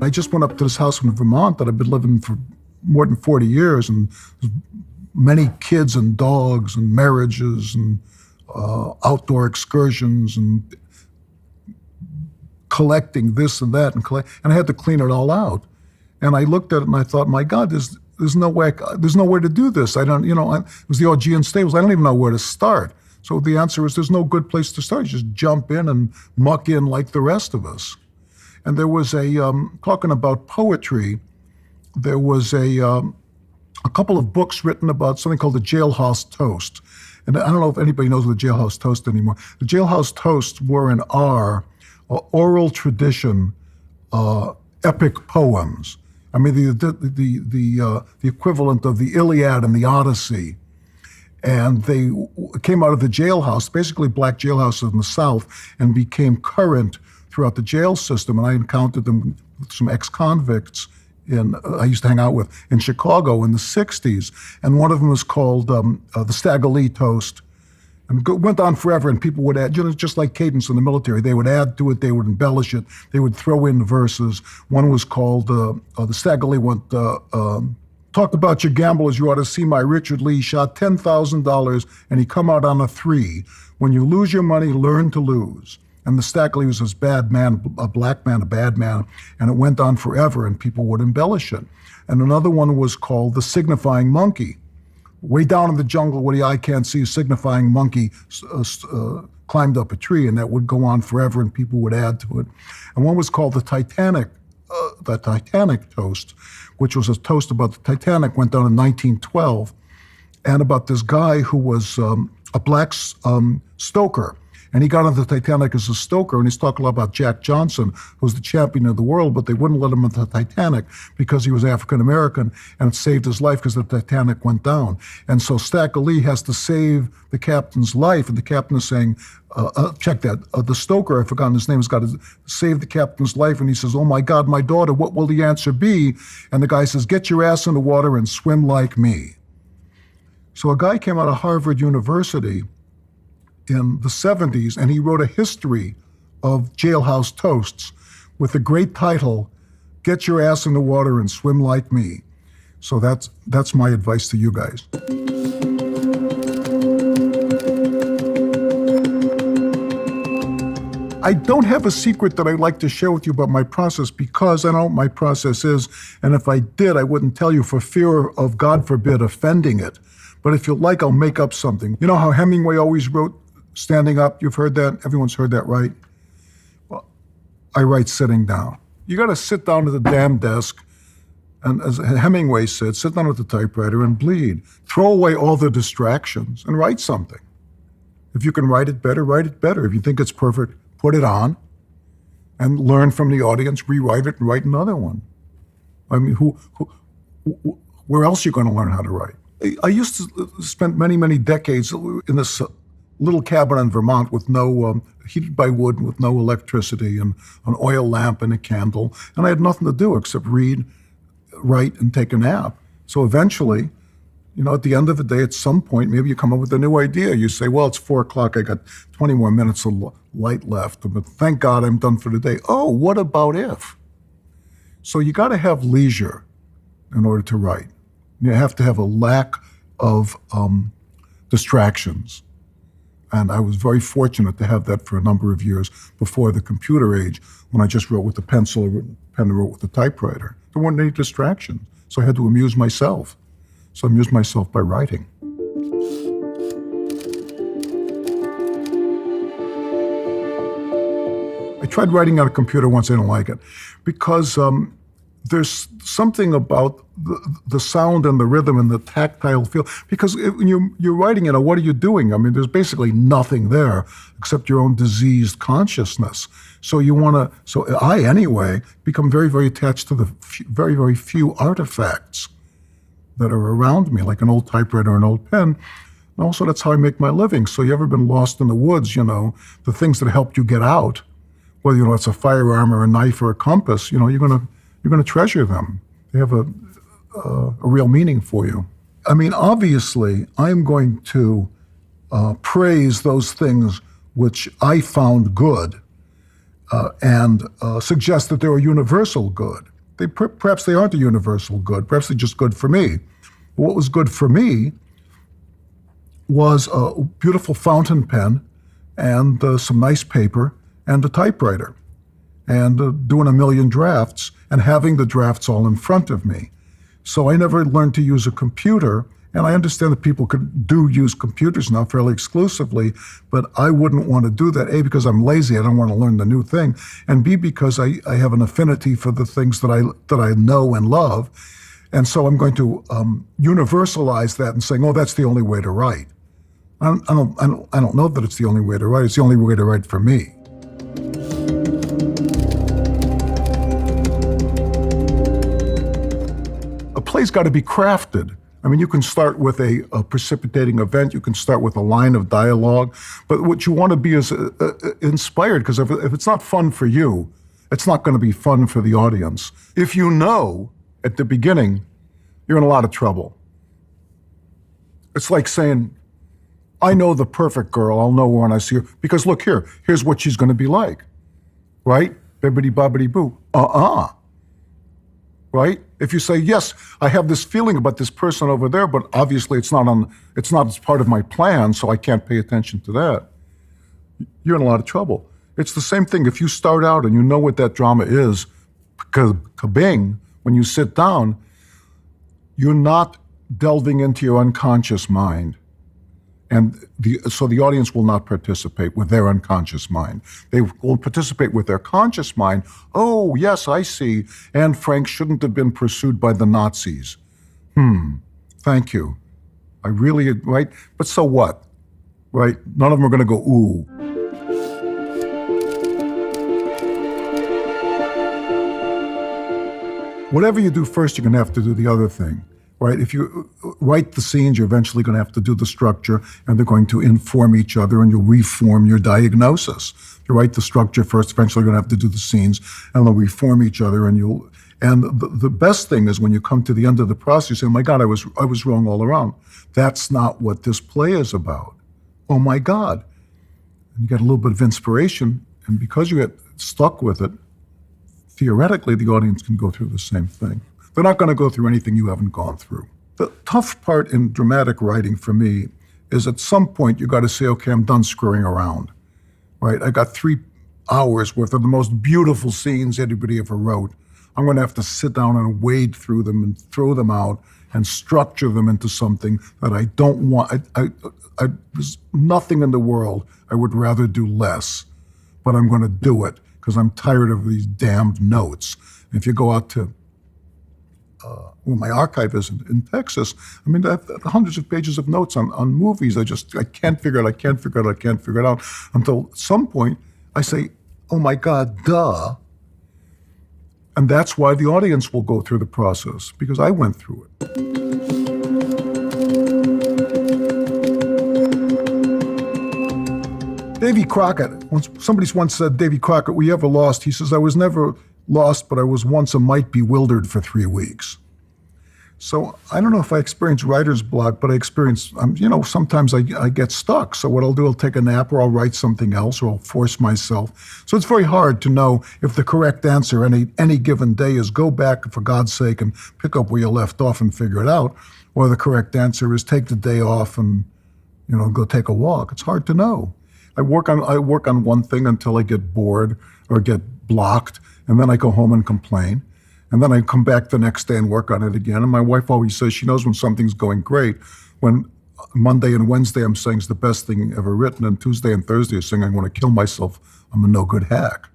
I just went up to this house in Vermont that I've been living for more than 40 years, and there's many kids and dogs and marriages and outdoor excursions and collecting this and that, and I had to clean it all out. And I looked at it and I thought, my God, there's no way to do this. I don't, it was the Augean Stables. I don't even know where to start. So the answer is there's no good place to start. You just jump in and muck in like the rest of us. And there was talking about poetry, there was a couple of books written about something called the Jailhouse Toast. And I don't know if anybody knows the Jailhouse Toast anymore. The Jailhouse Toasts were an oral tradition, epic poems. I mean, the equivalent of the Iliad and the Odyssey. And they came out of the jailhouse, basically black jailhouses in the South, and became current throughout the jail system. And I encountered them with some ex-convicts I used to hang out with in Chicago in the 60s. And one of them was called the Stagger Lee Toast. And it went on forever, and people would add, just like cadence in the military, they would add to it, they would embellish it, they would throw in verses. One was called, the Stagger Lee went, talk about your gamblers, you ought to see my Richard Lee shot $10,000 and he come out on a 3. When you lose your money, learn to lose. And the Stagger Lee was this bad man, a black man, a bad man, and it went on forever, and people would embellish it. And another one was called the Signifying Monkey. Way down in the jungle where the eye can't see, a signifying monkey climbed up a tree, and that would go on forever, and people would add to it. And one was called the Titanic Toast, which was a toast about the Titanic, went down in 1912, and about this guy who was a black stoker. And he got on the Titanic as a stoker, and he's talking a lot about Jack Johnson, who was the champion of the world, but they wouldn't let him into the Titanic because he was African-American, and it saved his life because the Titanic went down. And so Stagger Lee has to save the captain's life, and the captain is saying, check that, the stoker, I've forgotten his name, has got to save the captain's life, and he says, oh my God, my daughter, what will the answer be? And the guy says, get your ass in the water and swim like me. So a guy came out of Harvard University in the 70s, and he wrote a history of jailhouse toasts with the great title, Get Your Ass in the Water and Swim Like Me. So that's my advice to you guys. I don't have a secret that I'd like to share with you about my process because I know what my process is, and if I did, I wouldn't tell you for fear of, God forbid, offending it. But if you like, I'll make up something. You know how Hemingway always wrote standing up? You've heard that? Everyone's heard that, right? Well, I write sitting down. You got to sit down at the damn desk, and as Hemingway said, sit down at the typewriter and bleed. Throw away all the distractions and write something. If you can write it better, write it better. If you think it's perfect, put it on and learn from the audience, rewrite it, and write another one. I mean, where else are you going to learn how to write? I used to spend many, many decades in this little cabin in Vermont with no, heated by wood, with no electricity, and an oil lamp and a candle. And I had nothing to do except read, write, and take a nap. So eventually, at the end of the day, at some point, maybe you come up with a new idea. You say, well, it's 4 o'clock. I got 20 more minutes of light left, but thank God I'm done for the day. Oh, what about if? So you got to have leisure in order to write. You have to have a lack of distractions. And I was very fortunate to have that for a number of years before the computer age, when I just wrote with the pencil, pen, and wrote with the typewriter. There weren't any distractions, so I had to amuse myself. So I amused myself by writing. I tried writing on a computer once, I didn't like it, because there's something about the sound and the rhythm and the tactile feel. Because when you're writing, what are you doing? I mean, there's basically nothing there except your own diseased consciousness. So I, anyway, become very, very attached to the very, very few artifacts that are around me, like an old typewriter or an old pen. And also, that's how I make my living. So you ever been lost in the woods, the things that helped you get out, whether, it's a firearm or a knife or a compass, you're going to treasure them. They have a real meaning for you. I mean, obviously, I'm going to praise those things which I found good and suggest that they're a universal good. Perhaps they aren't a universal good. Perhaps they're just good for me. What was good for me was a beautiful fountain pen and some nice paper and a typewriter and doing a million drafts and having the drafts all in front of me. So I never learned to use a computer, and I understand that people do use computers now fairly exclusively, but I wouldn't want to do that, A, because I'm lazy, I don't want to learn the new thing, and B, because I have an affinity for the things that I know and love, and so I'm going to universalize that and saying, oh, that's the only way to write. I don't know that it's the only way to write. It's the only way to write for me. A play's got to be crafted. I mean, you can start with a precipitating event. You can start with a line of dialogue. But what you want to be is inspired, because if it's not fun for you, it's not going to be fun for the audience. If you know at the beginning, you're in a lot of trouble. It's like saying, I know the perfect girl. I'll know her when I see her. Because look here, here's what she's going to be like. Right? Bibbidi bobbidi boo. Right? If you say, yes, I have this feeling about this person over there, but obviously it's not as part of my plan, so I can't pay attention to that, you're in a lot of trouble. It's the same thing. If you start out and you know what that drama is, kabing, when you sit down, you're not delving into your unconscious mind. And so the audience will not participate with their unconscious mind. They will participate with their conscious mind. Oh, yes, I see. Anne Frank shouldn't have been pursued by the Nazis. Thank you. I really, right? But so what? Right? None of them are going to go, ooh. Whatever you do first, you're going to have to do the other thing. Right? If you write the scenes, you're eventually going to have to do the structure, and they're going to inform each other, and you'll reform your diagnosis. If you write the structure first, eventually you're going to have to do the scenes, and they'll reform each other, and the best thing is when you come to the end of the process, you say, oh my God, I was wrong all around. That's not what this play is about. Oh my God. And you get a little bit of inspiration, and because you get stuck with it, theoretically, the audience can go through the same thing. They're not going to go through anything you haven't gone through. The tough part in dramatic writing for me is at some point you got to say, okay, I'm done screwing around, right? I got 3 hours worth of the most beautiful scenes anybody ever wrote. I'm going to have to sit down and wade through them and throw them out and structure them into something that I don't want. There's nothing in the world I would rather do less, but I'm going to do it because I'm tired of these damned notes. And if you go out to where my archive is in Texas, I mean, I have hundreds of pages of notes on movies. I can't figure it out until at some point I say, oh my God, duh. And that's why the audience will go through the process, because I went through it. Davy Crockett, somebody once said, Davy Crockett, were you ever lost? He says, I was never lost, but I was once a mite bewildered for 3 weeks. So I don't know if I experience writer's block, but I experience, sometimes I get stuck. So what I'll do, I'll take a nap, or I'll write something else, or I'll force myself. So it's very hard to know if the correct answer any given day is go back, for God's sake, and pick up where you left off and figure it out, or the correct answer is take the day off and, go take a walk. It's hard to know. I work on one thing until I get bored or get blocked, and then I go home and complain. And then I come back the next day and work on it again. And my wife always says she knows when something's going great. When Monday and Wednesday I'm saying it's the best thing ever written, and Tuesday and Thursday I'm saying I want to kill myself, I'm a no-good hack.